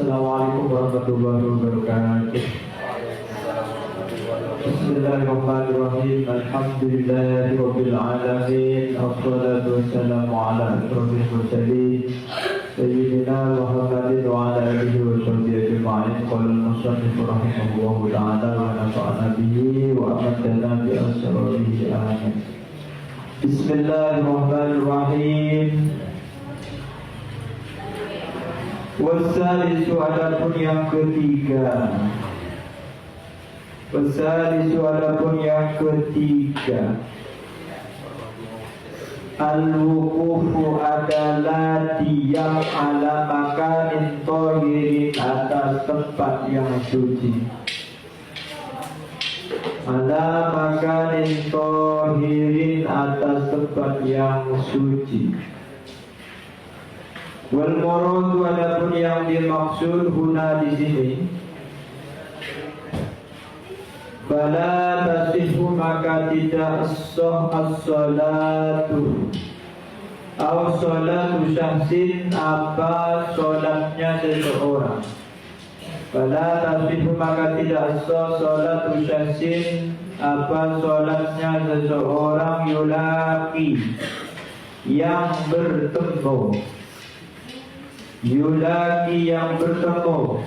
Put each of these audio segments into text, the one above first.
Assalamualaikum warahmatullahi wabarakatuh. Bismillahirrahmanirrahim. Alhamdulillahirabbil alamin. Wassalatu wassalamu ala asyrofil mursalin sayyidina Muhammadin wa ala alihi wa sahbihi ajma'in. Qala al-musannif rahimahullahu ta'ala wa nafa'ana bihi wa amatana bi asrabihi amin. Bismillahirrahmanirrahim. Wassalisu adapun yang ketiga. Wassalisu adapun yang ketiga. Al-wuqufu adalah diam ala makanin tohirin atas tempat yang suci. Ala makanin tohirin atas tempat yang suci. Wal muradu adapun yang dimaksud huna di sini, fala tasihhu maka tidak sah as-salatu atau salatu syahsin apa salatnya seseorang. Fala tasihhu maka tidak sah salatu syahsin apa salatnya seseorang yulaki yang bertemu. Yulaki yang bertemu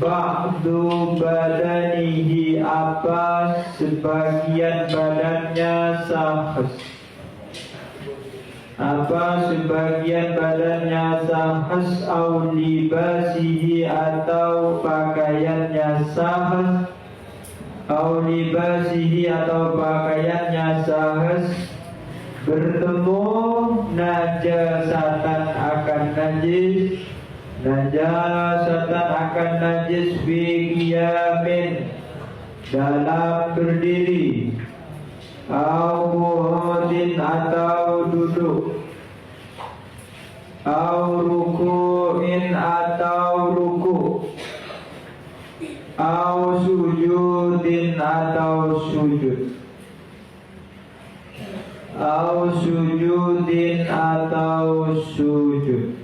ba'du badanihi apa sebagian badannya sahas. Apa sebagian badannya sahas au libasihi atau pakaiannya sahas. Au libasihi atau pakaiannya sahas bertemu najasatan akan najis, najasatan akan najis fi qiyamin dalam berdiri, au qu'udin atau duduk, au ruku'in atau ruku', au sujudin atau sujud, au sujudin atau sujud.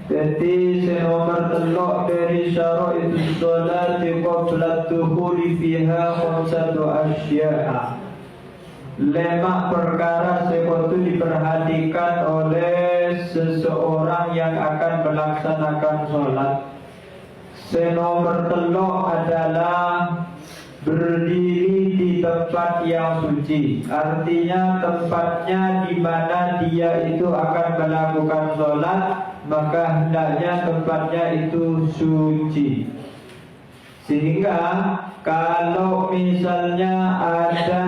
Jadi senomor telok dari syarat itu solat qabla dukhuli fiha khamsatu asya'a. Lemak perkara sesuatu diperhatikan oleh seseorang yang akan melaksanakan solat. Senomor telok adalah berdiri di tempat yang suci, artinya tempatnya di mana dia itu akan melakukan sholat, maka hendaknya tempatnya itu suci. Sehingga kalau misalnya ada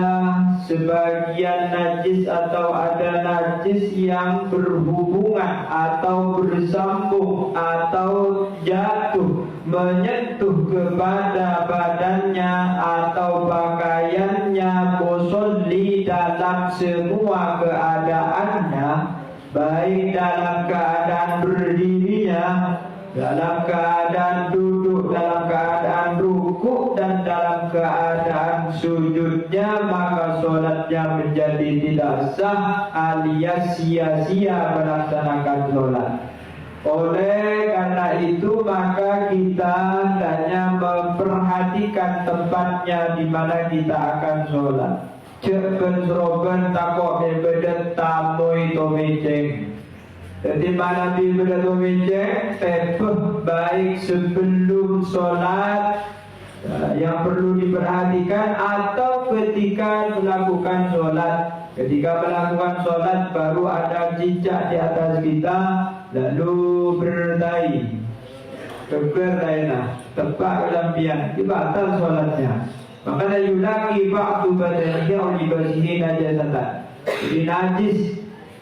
sebagian najis atau ada najis yang berhubungan atau bersambung atau jatuh menyentuh kepada badannya atau pakaiannya, musolli dalam semua keadaannya, baik dalam keadaan berdirinya, dalam keadaan duduk, dalam keadaan rukuk, dan dalam keadaan sujudnya, maka sholatnya menjadi tidak sah alias sia-sia melaksanakan sholat. Oleh karena itu maka kita hendaknya memperhatikan tempatnya di mana kita akan sholat. Cek benseroban takok bebedet tamu itu meceng. Jadi mana di bebedet meceng tepeh baik sebelum sholat yang perlu diperhatikan atau ketika melakukan sholat. Ketika melakukan sholat baru ada cicak di atas kita, lalu berdai keberdaina tepat lampian dibatal sholatnya. Maka yulaki ba'du badanihi aw libasihi najasatan. Jadi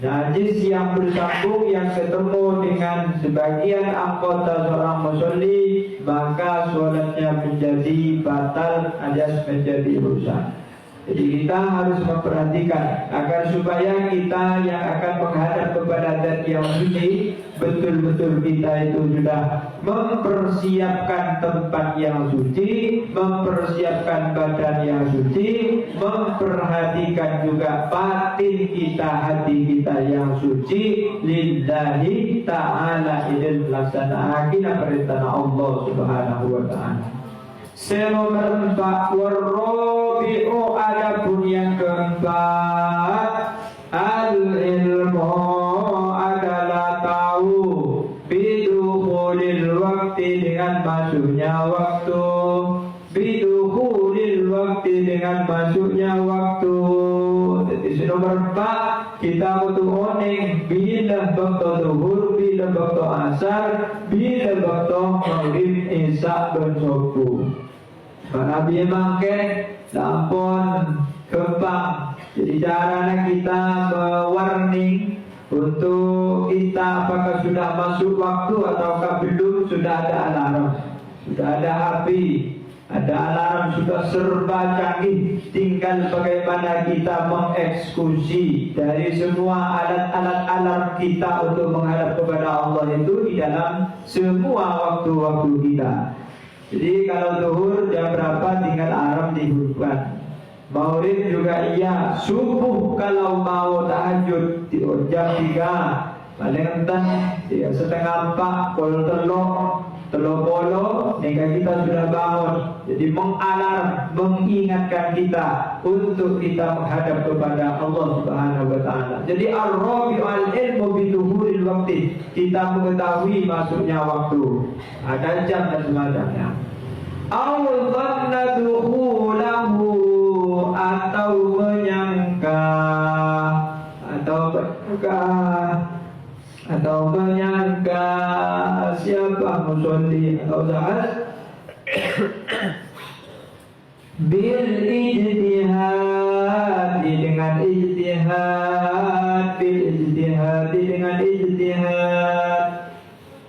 najis yang bersambung yang ketemu dengan sebagian anggota seorang musolli, maka sholatnya menjadi batal alias menjadi rusak. Jadi kita harus memperhatikan agar supaya kita yang akan menghadap kepada zat ibadat yang suci, betul-betul kita itu sudah mempersiapkan tempat yang suci, mempersiapkan badan yang suci, memperhatikan juga batin kita, hati kita yang suci, lillahi ta'ala, idil laksanakan perintah Allah Subhanahu wa ta'ala. Nomor 4, warrobi'u, adapun yang keempat, al-ilmu adalah tahu, bidukhulil waktu dengan masuknya waktu, bidukhulil waktu dengan masuknya waktu. Jadi nomor 4, kita butuh oning bila waktu zuhur, bila waktu asar, bila waktu maghrib, isya dan subuh. Nabi mangke lampun kembang. Jadi caranya kita mewarning untuk kita apakah sudah masuk waktu ataukah belum. Sudah ada alarm, sudah ada api, ada alarm, sudah serba canggih. Tinggal bagaimana kita mengeksekusi dari semua alat-alat alarm kita untuk menghadap kepada Allah itu di dalam semua waktu-waktu kita. Jadi kalau zuhur jam berapa tinggal alarm dihidupkan. Maghrib juga iya, subuh kalau mau tahajud jam 3, paling enten ya, setengah 4, pol telur polo, hingga kita sudah bangun. Jadi mengalarm, mengingatkan kita untuk kita menghadap kepada Allah Subhanahu wa ta'ala. Jadi ar-rabi'u al-ilmu biduhuril waktu, kita mengetahui masuknya waktu, ada jam dan semacamnya. Awal dhanna dukhulahu, atau menyangka, atau menyangka siapa musolli atau saat bil ijtihad, dengan ijtihad, bil ijtihad dengan ijtihad,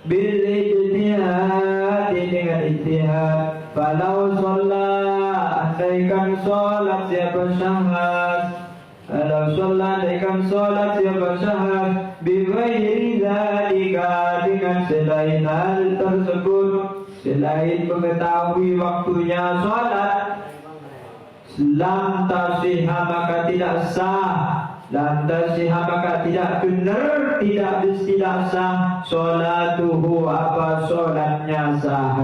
bil ijtihad dengan ijtihad. Falau sholat, andaikan sholat siapa syahad, kalau sholat andaikan sholat siapa syahad, bighairi dzalika, dengan selain hal tersebut, selain mengetahui waktunya sholat, lam tasihha, maka tidak sah, lam tasihha, maka tidak benar, tidak sah, sholatuhu, apa sholatnya sah,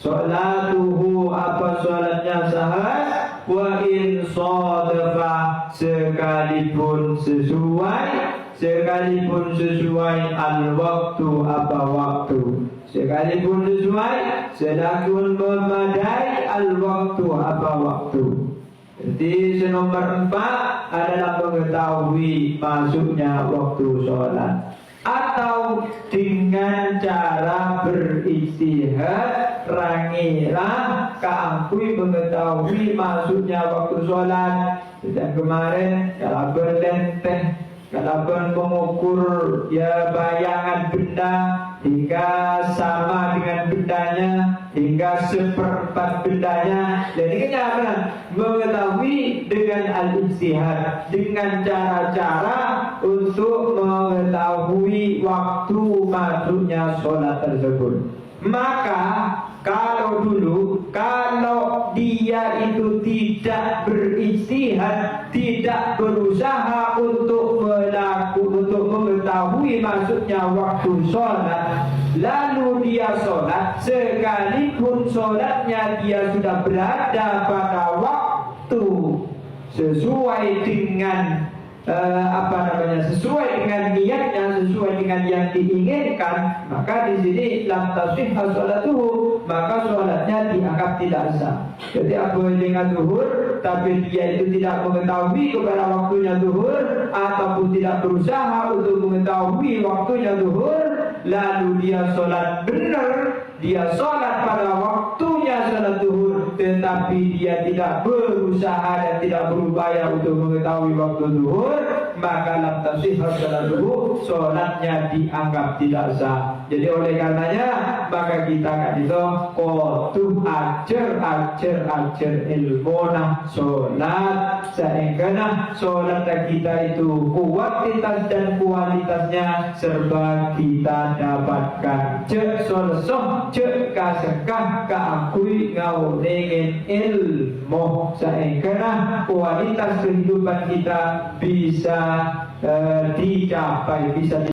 sholatuhu, apa sholatnya sah, wa in shadafa, sekalipun sesuai al waktu, apa waktu, sekalipun sesuai, sedangkan memadai al waktu, apa waktu. Jadi nomor 4 adalah mengetahui masuknya waktu sholat, atau dengan cara berijtihad, rangira keampui mengetahui masuknya waktu sholat. Dan kemarin kalau berlenteh, kalau mengukur ya bayangan benda hingga sama dengan bendanya, hingga seperempat bendanya. Jadi kenyataan mengetahui dengan al-ijtihad, dengan cara-cara untuk mengetahui waktu masuknya sholat tersebut. Maka kalau dia itu tidak berijtihad, tidak berusaha untuk mengetahui masuknya waktu sholat, lalu dia sholat, sekalipun sholatnya dia sudah berada pada waktu sesuai dengan sesuai dengan niatnya, sesuai dengan yang diinginkan, maka di sini lam tasihha sholatuhu, maka sholatnya dianggap tidak sah. Jadi apa dengan zuhur, tapi dia itu tidak mengetahui kepada waktunya zuhur, ataupun tidak berusaha untuk mengetahui waktunya zuhur, lalu dia sholat benar, dia sholat pada waktunya sholat zuhur, tetapi dia tidak berusaha dan tidak berupaya untuk mengetahui waktu zuhur, maka lam tasihha sholatuhu, sholatnya dianggap tidak sah. Jadi oleh karenanya maka kita kan itu kudu ajar ilmu nah sholat, sehingga sholat kita itu kuantitas dan kualitasnya serba kita dapatkan. Cek solosoh, cek kasengkah keakui ngawuringin ilmu, sehingga kualitas kehidupan kita bisa dicapai, bisa